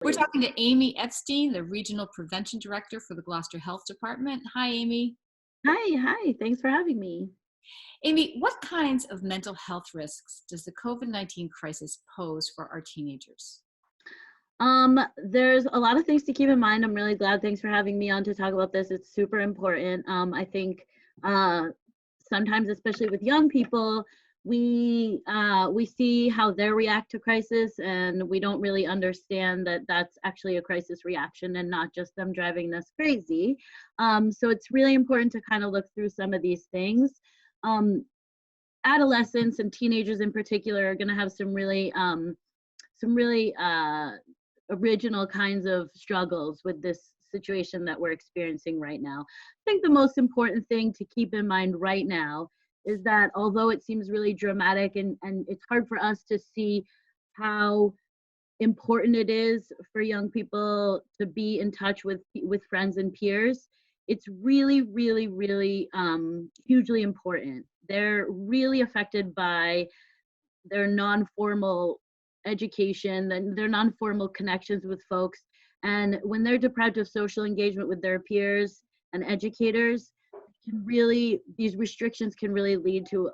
We're Please. talking to Amy Epstein, the Regional Prevention Director for the Gloucester Health Department. Hi, Amy. Hi. Thanks for having me. Amy, what kinds of mental health risks does the COVID-19 crisis pose for our teenagers? There's a lot of things to keep in mind. I'm really glad. Thanks for having me on to talk about this. It's super important. I think uh, sometimes, especially with young people, we see how they react to crisis, and we don't really understand that that's actually a crisis reaction and not just them driving us crazy. So it's really important to kind of look through some of these things. Um, Adolescents and teenagers in particular are going to have some really original kinds of struggles with this situation that we're experiencing right now. I think the most important thing to keep in mind right now is that although it seems really dramatic and it's hard for us to see how important it is for young people to be in touch with friends and peers, it's really hugely important. They're really affected by their non-formal education and their non-formal connections with folks. And when they're deprived of social engagement with their peers and educators, these restrictions can really lead to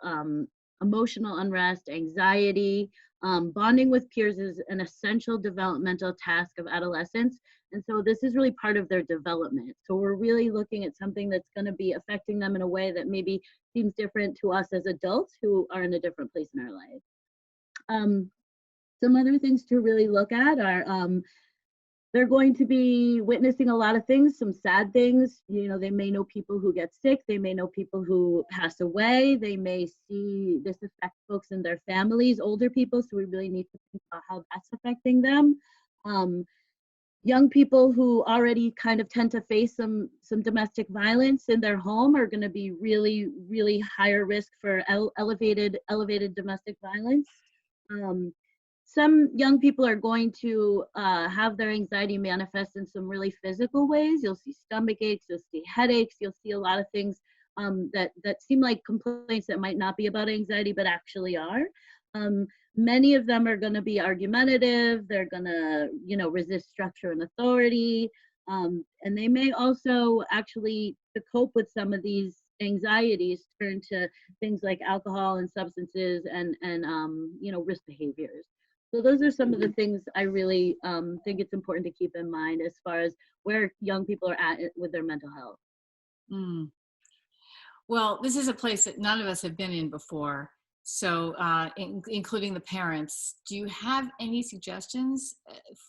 emotional unrest, anxiety. Bonding with peers is an essential developmental task of adolescents. And so this is really part of their development. So we're really looking at something that's going to be affecting them in a way that maybe seems different to us as adults who are in a different place in our life. Um, some other things to really look at are they're going to be witnessing a lot of things, some sad things. You know, they may know people who get sick, they may know people who pass away, they may see this affect folks in their families, older people, so we really need to think about how that's affecting them. Um, Young people who already kind of tend to face some domestic violence in their home are going to be really higher risk for elevated domestic violence. Um, some young people are going to have their anxiety manifest in some really physical ways. You'll see stomach aches, you'll see headaches, you'll see a lot of things that seem like complaints that might not be about anxiety, but actually are. Um, Many of them are going to be argumentative. They're going to, resist structure and authority. And they may also actually, to cope with some of these anxieties, turn to things like alcohol and substances and risk behaviors. So those are some of the things I really think it's important to keep in mind as far as where young people are at with their mental health. Mm. Well, this is a place that none of us have been in before. So, including the parents, do you have any suggestions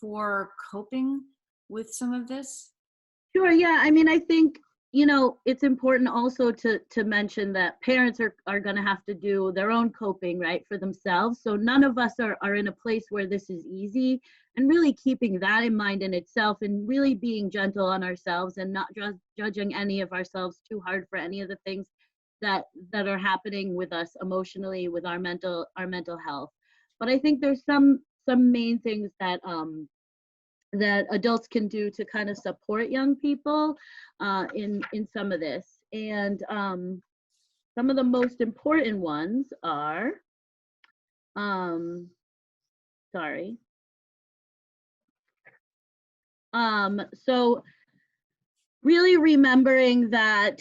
for coping with some of this? Sure. Yeah. I mean, I think, it's important also to mention that parents are going to have to do their own coping, right, for themselves. So none of us are in a place where this is easy, and really keeping that in mind in itself and really being gentle on ourselves and not just judging any of ourselves too hard for any of the things that are happening with us emotionally with our mental health. But I think there's some main things that adults can do to kind of support young people in some of this. And some of the most important ones are, um, sorry. So really remembering that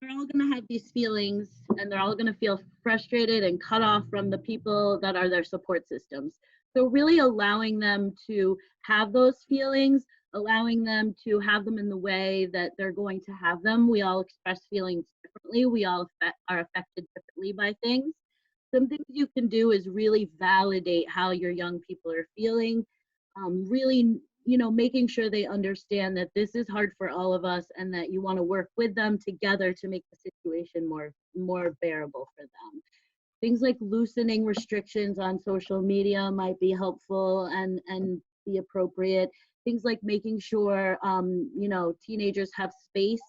they're all going to have these feelings and they're all going to feel frustrated and cut off from the people that are their support systems. So really allowing them to have those feelings, allowing them to have them in the way that they're going to have them. We all express feelings differently. We all are affected differently by things. Some things you can do is really validate how your young people are feeling. Really, making sure they understand that this is hard for all of us and that you want to work with them together to make the situation more bearable for them. Things like loosening restrictions on social media might be helpful and be appropriate. Things like making sure teenagers have space,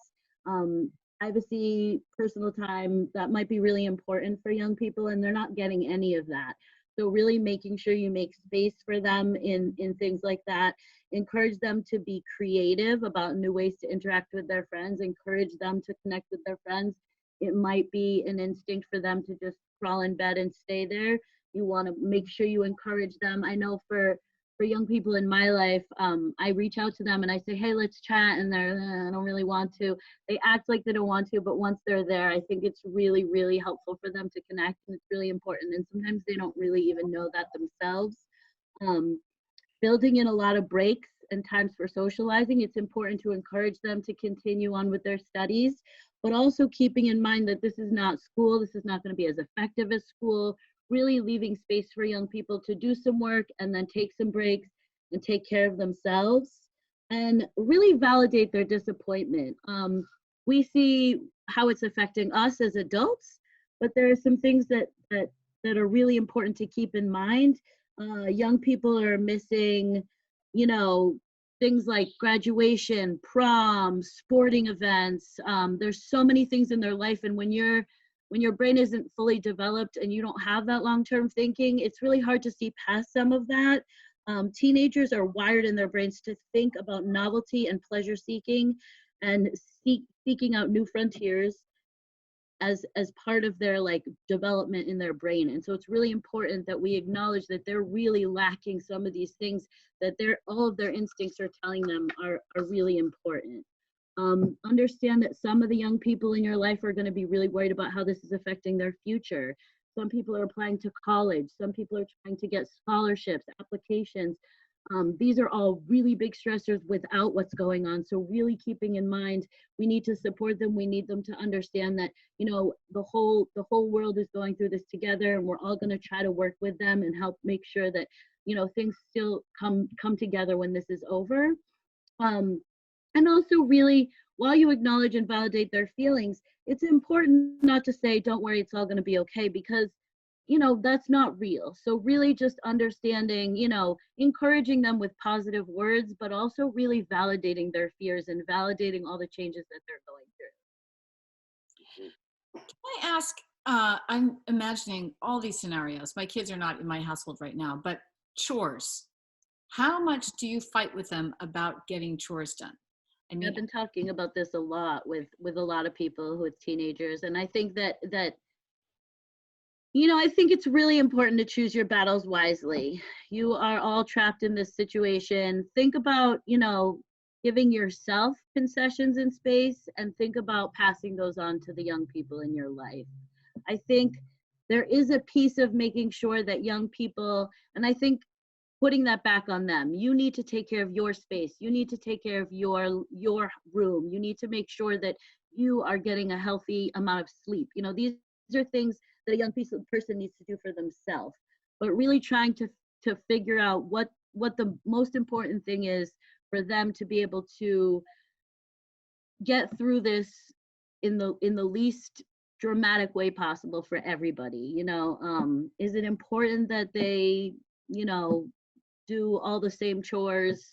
um, privacy, personal time, that might be really important for young people, and they're not getting any of that. So really making sure you make space for them in things like that. Encourage them to be creative about new ways to interact with their friends. Encourage them to connect with their friends. It might be an instinct for them to just crawl in bed and stay there. You want to make sure you encourage them. I know for for young people in my life, I reach out to them and I say, hey, let's chat. And they're, I don't really want to. They act like they don't want to, but once they're there, I think it's really, really helpful for them to connect. And it's really important. And sometimes they don't really even know that themselves. Um, Building in a lot of breaks and times for socializing, it's important to encourage them to continue on with their studies, but also keeping in mind that this is not school, this is not going to be as effective as school, really leaving space for young people to do some work and then take some breaks and take care of themselves and really validate their disappointment. We see how it's affecting us as adults, but there are some things that are really important to keep in mind. Young people are missing, you know, things like graduation, prom, sporting events. There's so many things in their life, and when your brain isn't fully developed and you don't have that long-term thinking, it's really hard to see past some of that. Teenagers are wired in their brains to think about novelty and pleasure seeking and seeking out new frontiers as part of their like development in their brain. And so it's really important that we acknowledge that they're really lacking some of these things, that they're all of their instincts are telling them are really important. Understand that some of the young people in your life are going to be really worried about how this is affecting their future. Some people are applying to college, some people are trying to get scholarships, applications. These are all really big stressors without what's going on. So really keeping in mind, we need to support them. We need them to understand that, you know, the whole world is going through this together, and we're all going to try to work with them and help make sure that, you know, things still come together when this is over. And also really, while you acknowledge and validate their feelings, it's important not to say, don't worry, it's all going to be okay, because you know that's not real. So really just understanding, you know, encouraging them with positive words, but also really validating their fears and validating all the changes that they're going through. I ask, I'm imagining all these scenarios. My kids are not in my household right now, but chores. How much do you fight with them about getting chores done? I I've mean, been talking about this a lot with a lot of people with teenagers, and I think that you know, I think it's really important to choose your battles wisely. You are all trapped in this situation. Think about, you know, giving yourself concessions in space, and think about passing those on to the young people in your life. I think there is a piece of making sure that young people, and I think putting that back on them. You need to take care of your space. You need to take care of your room. You need to make sure that you are getting a healthy amount of sleep. You know, these are things that a young person needs to do for themselves. But really trying to figure out what the most important thing is for them to be able to get through this in the least dramatic way possible for everybody. You know, is it important that they, you know, do all the same chores?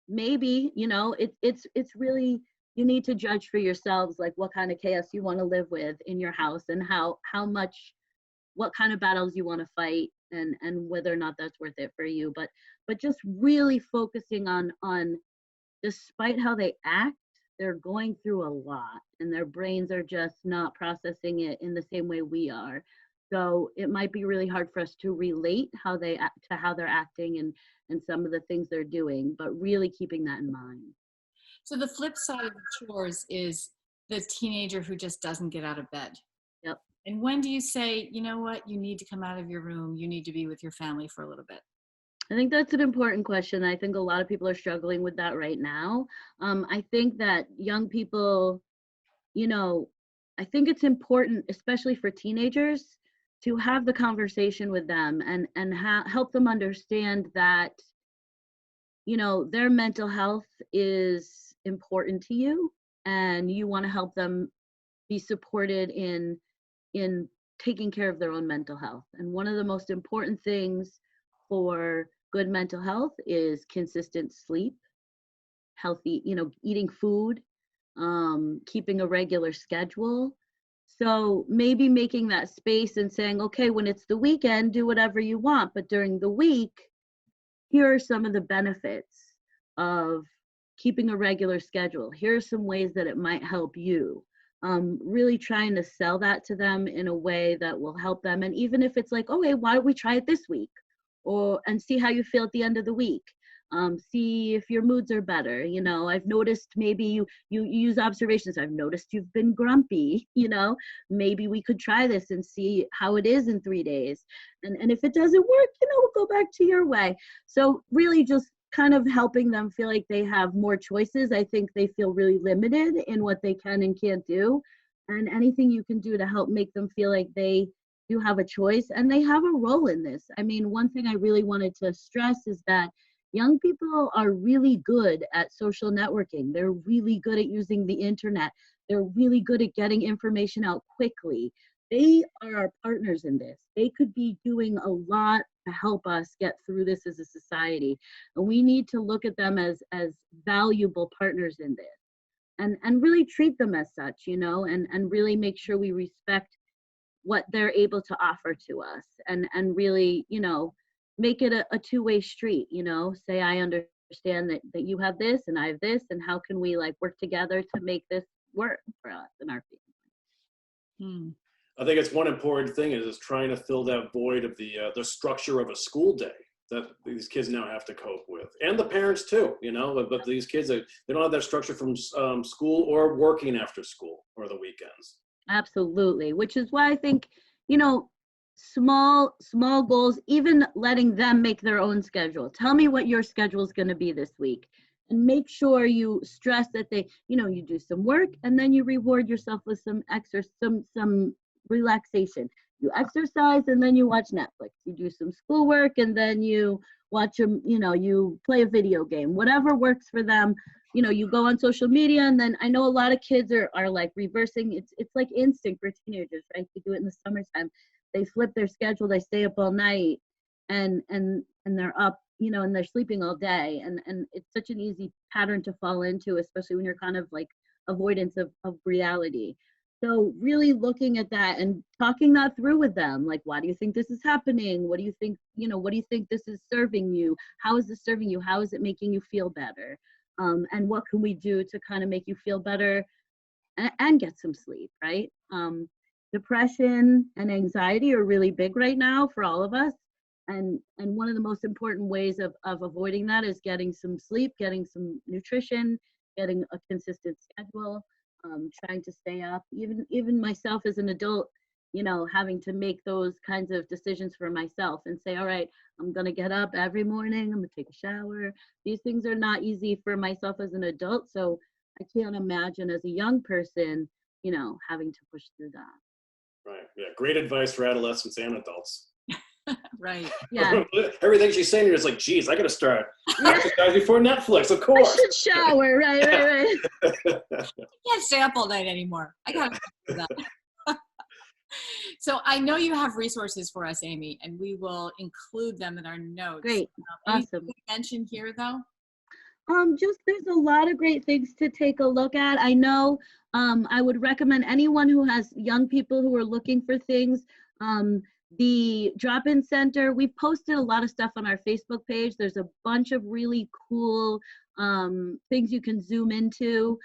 Maybe, you know, it's really, you need to judge for yourselves like what kind of chaos you want to live with in your house, and how much, what kind of battles you want to fight, and whether or not that's worth it for you. But just really focusing on despite how they act, they're going through a lot and their brains are just not processing it in the same way we are. So it might be really hard for us to relate how they act to how they're acting and some of the things they're doing, but really keeping that in mind. so the flip side of the chores is the teenager who just doesn't get out of bed. Yep. And when do you say, you know what, you need to come out of your room, you need to be with your family for a little bit? I think that's an important question. I think a lot of people are struggling with that right now. I think that young people, you know, I think it's important, especially for teenagers, to have the conversation with them and help them understand that, you know, their mental health is important to you, and you want to help them be supported in taking care of their own mental health. And one of the most important things for good mental health is consistent sleep, healthy, you know, eating food, keeping a regular schedule. So maybe making that space and saying, okay, when it's the weekend, do whatever you want, but during the week, here are some of the benefits of keeping a regular schedule. Here are some ways that it might help you. Really trying to sell that to them in a way that will help them. And even if it's like, okay, why don't we try it this week? and see how you feel at the end of the week. See if your moods are better. I've noticed maybe you use observations. I've noticed you've been grumpy. Maybe we could try this and see how it is in 3 days. And if it doesn't work, we'll go back to your way. So really just kind of helping them feel like they have more choices. I think they feel really limited in what they can and can't do. And anything you can do to help make them feel like they do have a choice and they have a role in this. I mean, one thing I really wanted to stress is that young people are really good at social networking. They're really good at using the internet. They're really good at getting information out quickly. They are our partners in this. They could be doing a lot to help us get through this as a society. And we need to look at them as valuable partners in this and really treat them as such, and really make sure we respect what they're able to offer to us and really, make it a two-way street, say, I understand that you have this and I have this, and how can we work together to make this work for us and our family. I think it's one important thing is trying to fill that void of the structure of a school day that these kids now have to cope with, and the parents too, but these kids, they don't have that structure from school or working after school or the weekends. Absolutely, which is why I think, small goals, even letting them make their own schedule. Tell me what your schedule is going to be this week, and make sure you stress that they, you do some work and then you reward yourself with some some relaxation. You exercise and then you watch Netflix. You do some schoolwork and then you watch them, you play a video game, whatever works for them. You go on social media, and then I know a lot of kids are reversing. It's like instinct for teenagers, right? They do it in the summertime. They flip their schedule, they stay up all night and they're up, and they're sleeping all day. And it's such an easy pattern to fall into, especially when you're kind of avoidance of reality. So really looking at that and talking that through with them, why do you think this is happening? What do you think, what do you think this is serving you? How is this serving you? How is it making you feel better? And what can we do to kind of make you feel better and get some sleep, right? Depression and anxiety are really big right now for all of us. And one of the most important ways of avoiding that is getting some sleep, getting some nutrition, getting a consistent schedule, trying to stay up. Even myself as an adult, having to make those kinds of decisions for myself and say, all right, I'm going to get up every morning. I'm going to take a shower. These things are not easy for myself as an adult. So I can't imagine as a young person, having to push through that. Right. Yeah. Great advice for adolescents and adults. Right. Yeah. Everything she's saying, you're just like, geez, I got to start exercise before Netflix, of course. I should shower. Right. I can't stay up all night anymore. I got to do that. So I know you have resources for us, Amy, and we will include them in our notes. Great. Awesome. To mention here, though? Just there's a lot of great things to take a look at. I know I would recommend anyone who has young people who are looking for things. The drop-in center, we've posted a lot of stuff on our Facebook page. There's a bunch of really cool things you can zoom into.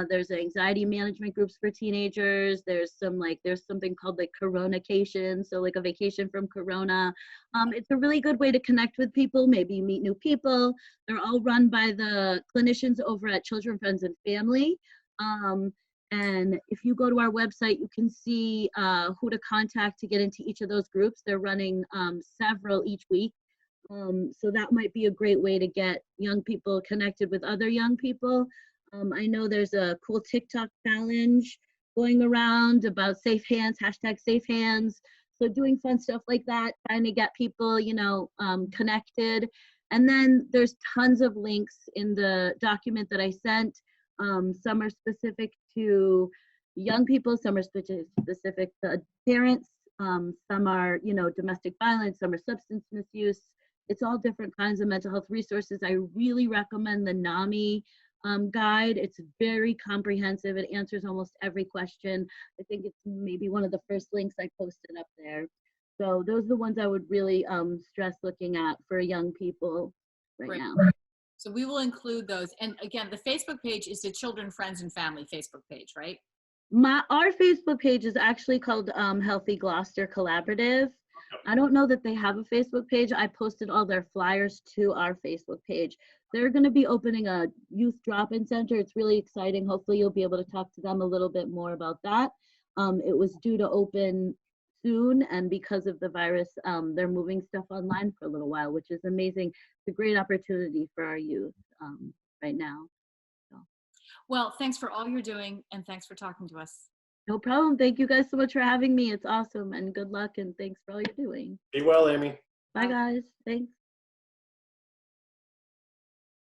There's anxiety management groups for teenagers. There's something called Coronacation, so a vacation from Corona. It's a really good way to connect with people, maybe meet new people. They're all run by the clinicians over at Children, Friends, and Family. And if you go to our website, you can see who to contact to get into each of those groups. They're running several each week. So that might be a great way to get young people connected with other young people. I know there's a cool TikTok challenge going around about safe hands, #SafeHands. So doing fun stuff like that, trying to get people, connected. And then there's tons of links in the document that I sent. Some are specific to young people, some are specific to parents, some are, domestic violence, some are substance misuse. It's all different kinds of mental health resources. I really recommend the NAMI guide. It's very comprehensive. It answers almost every question. I think it's maybe one of the first links I posted up there. So those are the ones I would really stress looking at for young people right now. So we will include those. And again, the Facebook page is the Children, Friends, and Family Facebook page, right? Our Facebook page is actually called Healthy Gloucester Collaborative. I don't know that they have a Facebook page. I posted all their flyers to our Facebook page. They're going to be opening a youth drop-in center. It's really exciting. Hopefully you'll be able to talk to them a little bit more about that. It was due to open soon, and because of the virus, they're moving stuff online for a little while, which is amazing. It's a great opportunity for our youth right now. So. Well, thanks for all you're doing, and thanks for talking to us. No problem. Thank you guys so much for having me. It's awesome, and good luck, and thanks for all you're doing. Be well, Amy. Bye, guys. Thanks.